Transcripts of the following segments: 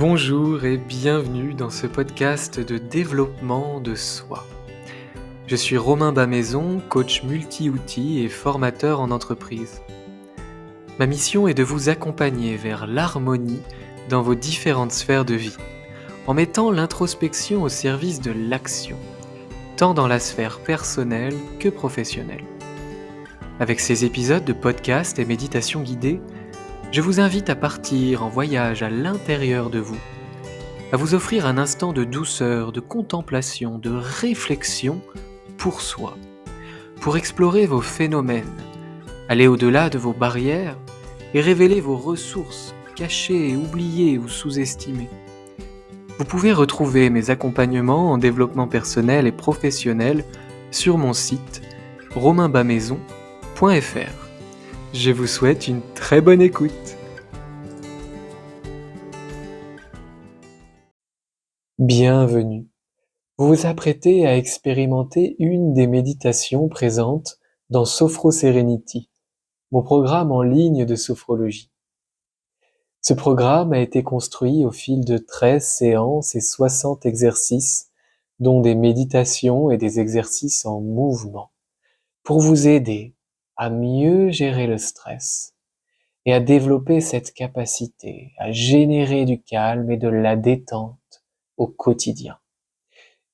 Bonjour et bienvenue dans ce podcast de développement de soi. Je suis Romain Bamaison, coach multi-outils et formateur en entreprise. Ma mission est de vous accompagner vers l'harmonie dans vos différentes sphères de vie, en mettant l'introspection au service de l'action, tant dans la sphère personnelle que professionnelle. Avec ces épisodes de podcast et méditation guidée, je vous invite à partir en voyage à l'intérieur de vous, à vous offrir un instant de douceur, de contemplation, de réflexion pour soi, pour explorer vos phénomènes, aller au-delà de vos barrières et révéler vos ressources cachées, oubliées ou sous-estimées. Vous pouvez retrouver mes accompagnements en développement personnel et professionnel sur mon site romainbamaison.fr. Je vous souhaite une très bonne écoute. Bienvenue. Vous vous apprêtez à expérimenter une des méditations présentes dans Sophro Serenity, mon programme en ligne de sophrologie. Ce programme a été construit au fil de 13 séances et 60 exercices, dont des méditations et des exercices en mouvement, pour vous aider à mieux gérer le stress et à développer cette capacité à générer du calme et de la détente au quotidien.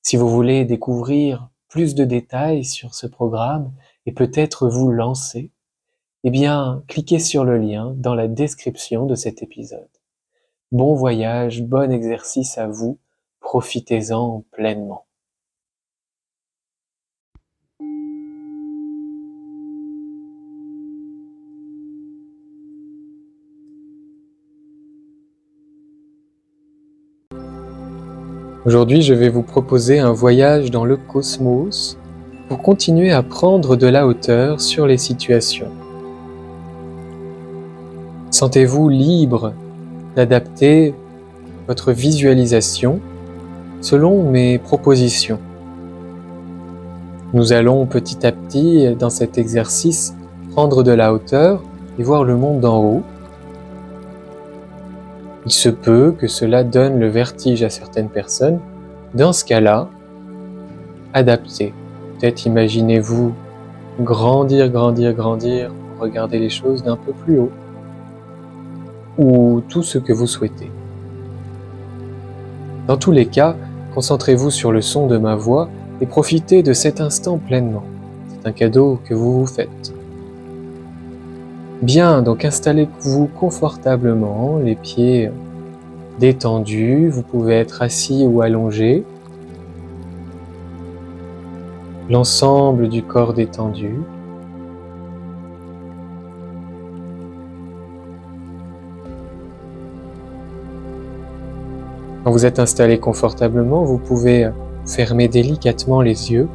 Si vous voulez découvrir plus de détails sur ce programme et peut-être vous lancer, eh bien, cliquez sur le lien dans la description de cet épisode. Bon voyage, bon exercice à vous, profitez-en pleinement. Aujourd'hui, je vais vous proposer un voyage dans le cosmos pour continuer à prendre de la hauteur sur les situations. Sentez-vous libre d'adapter votre visualisation selon mes propositions. Nous allons petit à petit, dans cet exercice, prendre de la hauteur et voir le monde d'en haut. Il se peut que cela donne le vertige à certaines personnes. Dans ce cas-là, adaptez. Peut-être imaginez-vous grandir pour regarder les choses d'un peu plus haut. Ou tout ce que vous souhaitez. Dans tous les cas, concentrez-vous sur le son de ma voix et profitez de cet instant pleinement. C'est un cadeau que vous vous faites. Bien, donc installez-vous confortablement, les pieds détendus, vous pouvez être assis ou allongé, l'ensemble du corps détendu. Quand vous êtes installé confortablement, vous pouvez fermer délicatement les yeux.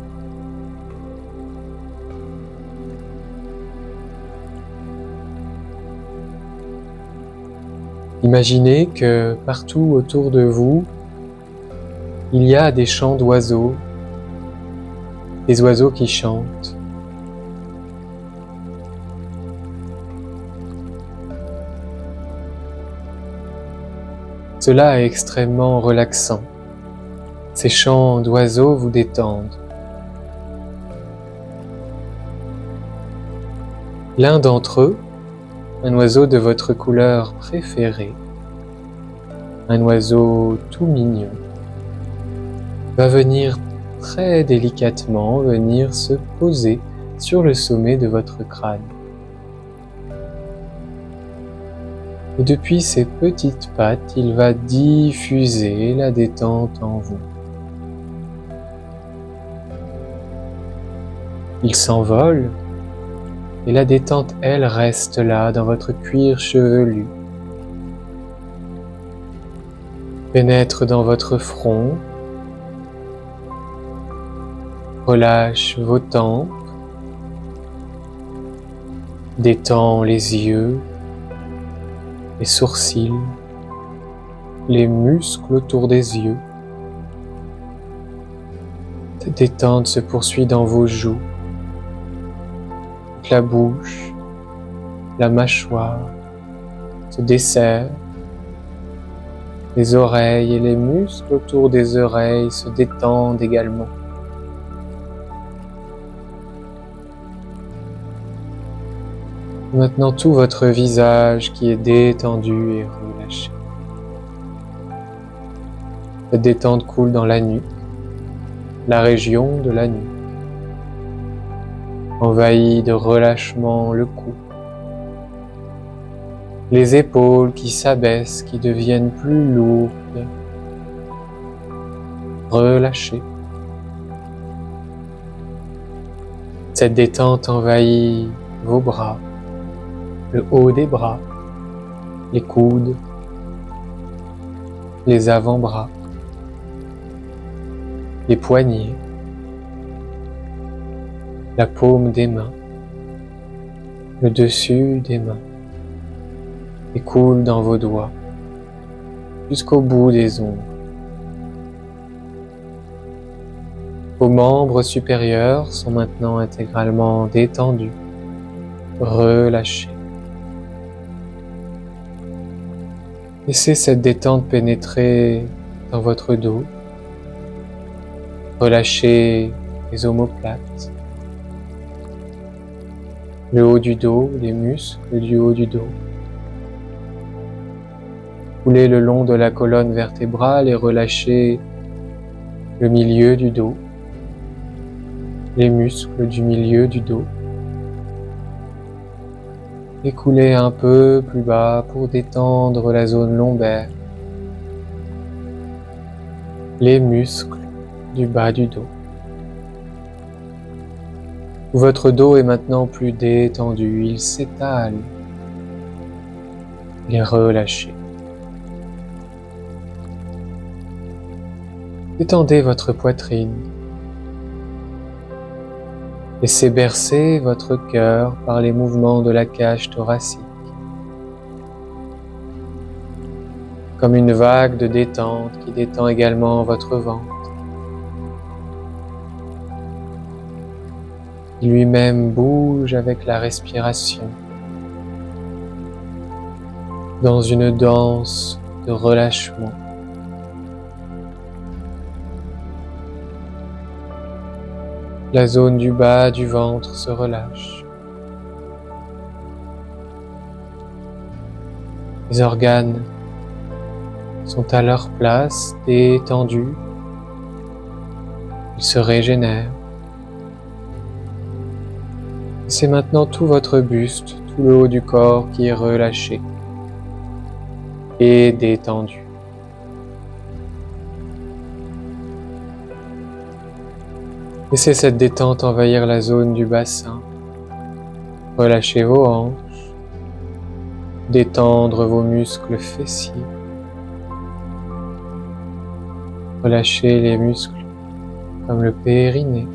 Imaginez que partout autour de vous, il y a des chants d'oiseaux, des oiseaux qui chantent. Cela est extrêmement relaxant. Ces chants d'oiseaux vous détendent. L'un d'entre eux, un oiseau de votre couleur préférée, un oiseau tout mignon, va venir très délicatement se poser sur le sommet de votre crâne. Et depuis ses petites pattes, il va diffuser la détente en vous. Il s'envole et la détente, elle, reste là dans votre cuir chevelu. Pénètre dans votre front, relâche vos tempes, détend les yeux, les sourcils, les muscles autour des yeux. Cette détente se poursuit dans vos joues, la bouche, la mâchoire se desserre, Les oreilles et les muscles autour des oreilles se détendent également. Maintenant tout votre visage qui est détendu et relâché. Cette détente coule dans la nuque, la région de la nuque, envahit de relâchement le cou, les épaules qui s'abaissent, qui deviennent plus lourdes, relâchées. Cette détente envahit vos bras, le haut des bras, les coudes, les avant-bras, les poignets, la paume des mains, le dessus des mains, et coule dans vos doigts jusqu'au bout des ongles. Vos membres supérieurs sont maintenant intégralement détendus, relâchés. Laissez cette détente pénétrer dans votre dos. Relâchez les omoplates, le haut du dos, les muscles du haut du dos. Coulez le long de la colonne vertébrale et relâchez le milieu du dos, les muscles du milieu du dos. Et coulez un peu plus bas pour détendre la zone lombaire, les muscles du bas du dos. Votre dos est maintenant plus détendu, il s'étale, il est relâché. Détendez votre poitrine. Laissez bercer votre cœur par les mouvements de la cage thoracique. Comme une vague de détente qui détend également votre ventre. Il lui-même bouge avec la respiration, dans une danse de relâchement. La zone du bas du ventre se relâche. Les organes sont à leur place, détendus. Ils se régénèrent. C'est maintenant tout votre buste, tout le haut du corps qui est relâché et détendu. Laissez cette détente envahir la zone du bassin. Relâchez vos hanches, détendre vos muscles fessiers. Relâchez les muscles comme le périnée.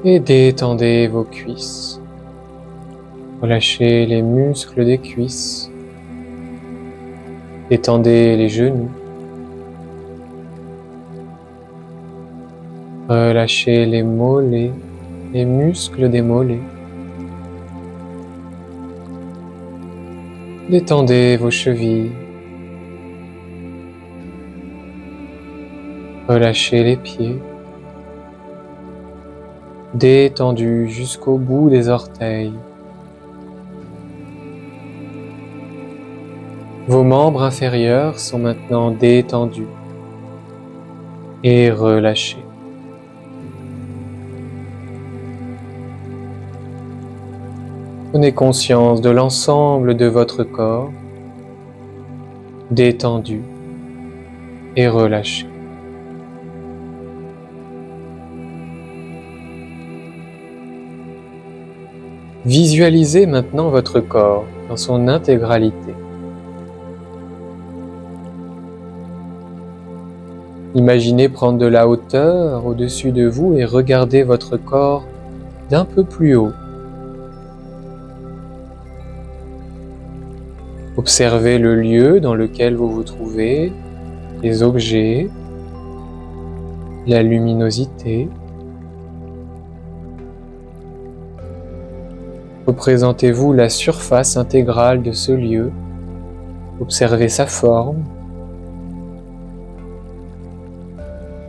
Et détendez vos cuisses. Relâchez les muscles des cuisses. Détendez les genoux. Relâchez les mollets, les muscles des mollets. Détendez vos chevilles. Relâchez les pieds. Détendus jusqu'au bout des orteils. Vos membres inférieurs sont maintenant détendus et relâchés. Prenez conscience de l'ensemble de votre corps, détendu et relâché. Visualisez maintenant votre corps dans son intégralité. Imaginez prendre de la hauteur au-dessus de vous et regardez votre corps d'un peu plus haut. Observez le lieu dans lequel vous vous trouvez, les objets, la luminosité. Représentez-vous la surface intégrale de ce lieu. Observez sa forme.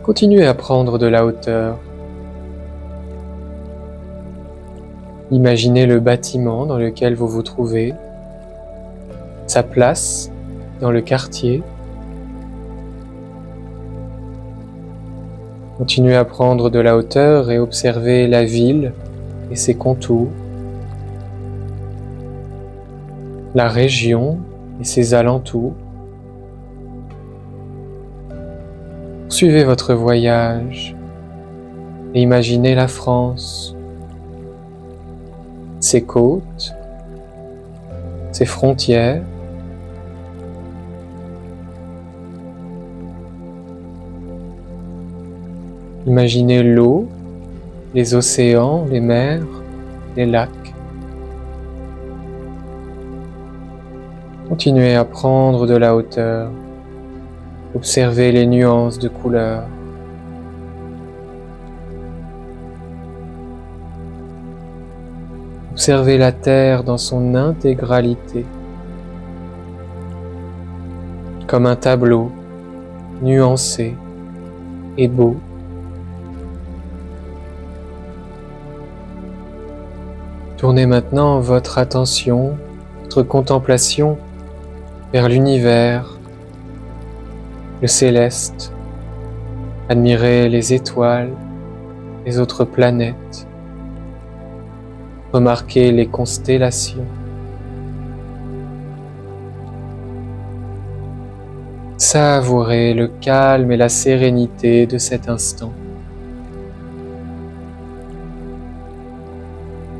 Continuez à prendre de la hauteur. Imaginez le bâtiment dans lequel vous vous trouvez, sa place dans le quartier. Continuez à prendre de la hauteur et observez la ville et ses contours, la région et ses alentours. Poursuivez votre voyage et imaginez la France, ses côtes, ses frontières. Imaginez l'eau, les océans, les mers, les lacs. Continuez à prendre de la hauteur. Observez les nuances de couleurs. Observez la terre dans son intégralité, comme un tableau nuancé et beau. Tournez maintenant votre attention, votre contemplation vers l'univers, le céleste. Admirez les étoiles, les autres planètes. Remarquez les constellations. Savourez le calme et la sérénité de cet instant.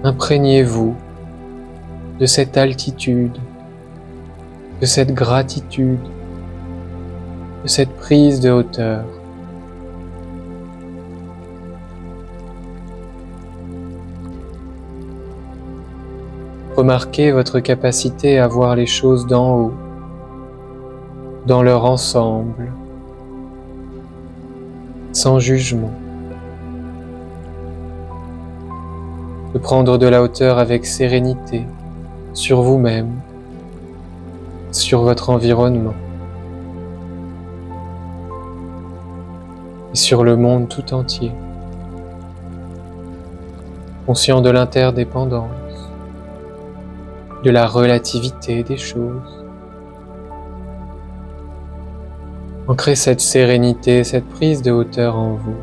Imprégnez-vous de cette altitude, de cette gratitude, de cette prise de hauteur. Remarquez votre capacité à voir les choses d'en haut, dans leur ensemble, sans jugement. De prendre de la hauteur avec sérénité sur vous-même, sur votre environnement et sur le monde tout entier. Conscient de l'interdépendance, de la relativité des choses. Ancrez cette sérénité, cette prise de hauteur en vous.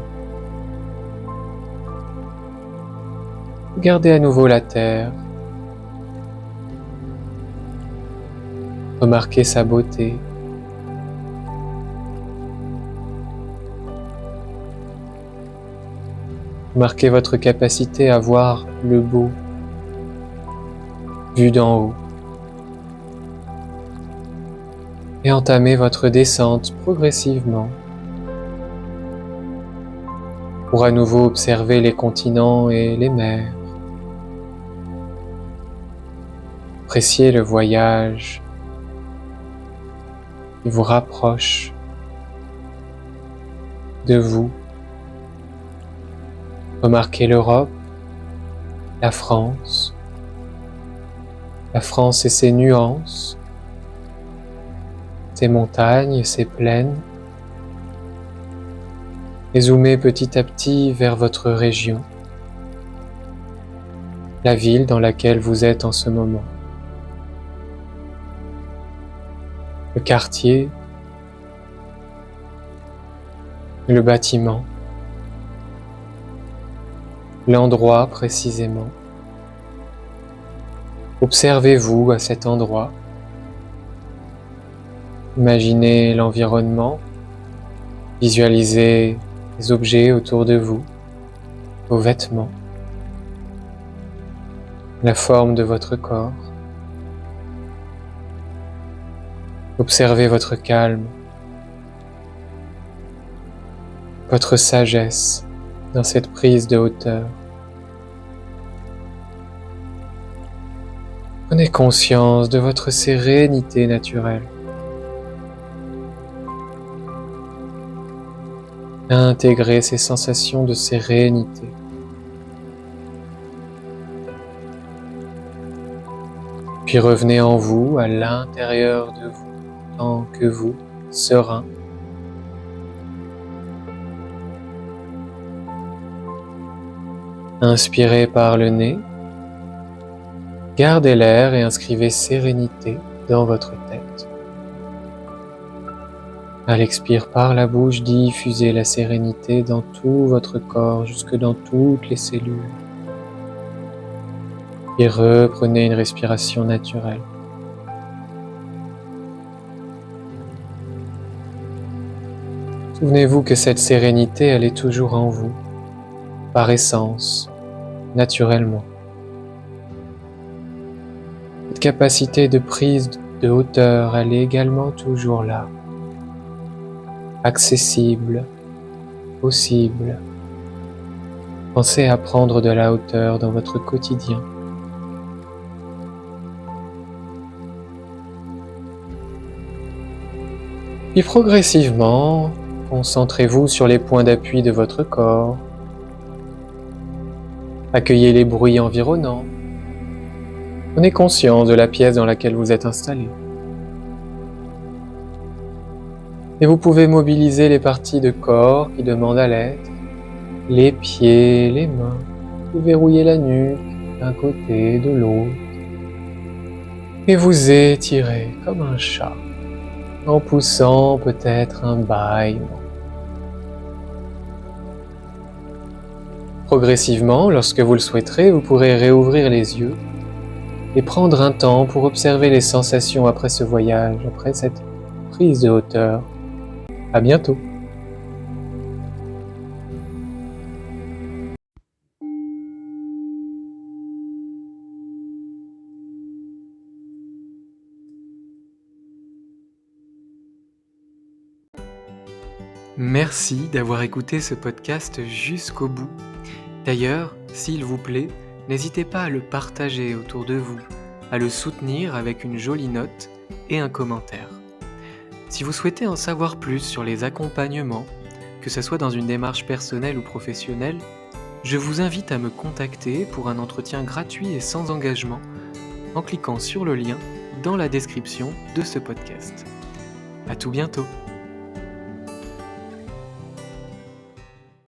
Regardez à nouveau la terre. Remarquez sa beauté. Remarquez votre capacité à voir le beau, vu d'en haut. Et entamez votre descente progressivement pour à nouveau observer les continents et les mers. Appréciez le voyage qui vous rapproche de vous. Remarquez l'Europe, la France et ses nuances, ses montagnes, ses plaines. Et zoomez petit à petit vers votre région, la ville dans laquelle vous êtes en ce moment. Le quartier, le bâtiment, l'endroit précisément. Observez-vous à cet endroit. Imaginez l'environnement, visualisez les objets autour de vous, vos vêtements, la forme de votre corps. Observez votre calme, votre sagesse dans cette prise de hauteur. Prenez conscience de votre sérénité naturelle. Intégrez ces sensations de sérénité. Puis revenez en vous, à l'intérieur de vous, tant que vous, serein. Inspirez par le nez, gardez l'air et inscrivez sérénité dans votre tête. À l'expire par la bouche, diffusez la sérénité dans tout votre corps, jusque dans toutes les cellules. Et reprenez une respiration naturelle. Souvenez-vous que cette sérénité, elle est toujours en vous, par essence, naturellement. Cette capacité de prise de hauteur, elle est également toujours là, accessible, possible. Pensez à prendre de la hauteur dans votre quotidien. Puis progressivement, concentrez-vous sur les points d'appui de votre corps. Accueillez les bruits environnants. Prenez conscience de la pièce dans laquelle vous êtes installé. Et vous pouvez mobiliser les parties de corps qui demandent à l'être, les pieds, les mains, vous verrouillez la nuque d'un côté, de l'autre. Et vous étirez comme un chat, en poussant peut-être un bâillement. Progressivement, lorsque vous le souhaiterez, vous pourrez réouvrir les yeux et prendre un temps pour observer les sensations après ce voyage, après cette prise de hauteur. À bientôt. Merci d'avoir écouté ce podcast jusqu'au bout. D'ailleurs, s'il vous plaît, n'hésitez pas à le partager autour de vous, à le soutenir avec une jolie note et un commentaire. Si vous souhaitez en savoir plus sur les accompagnements, que ce soit dans une démarche personnelle ou professionnelle, je vous invite à me contacter pour un entretien gratuit et sans engagement en cliquant sur le lien dans la description de ce podcast. À tout bientôt.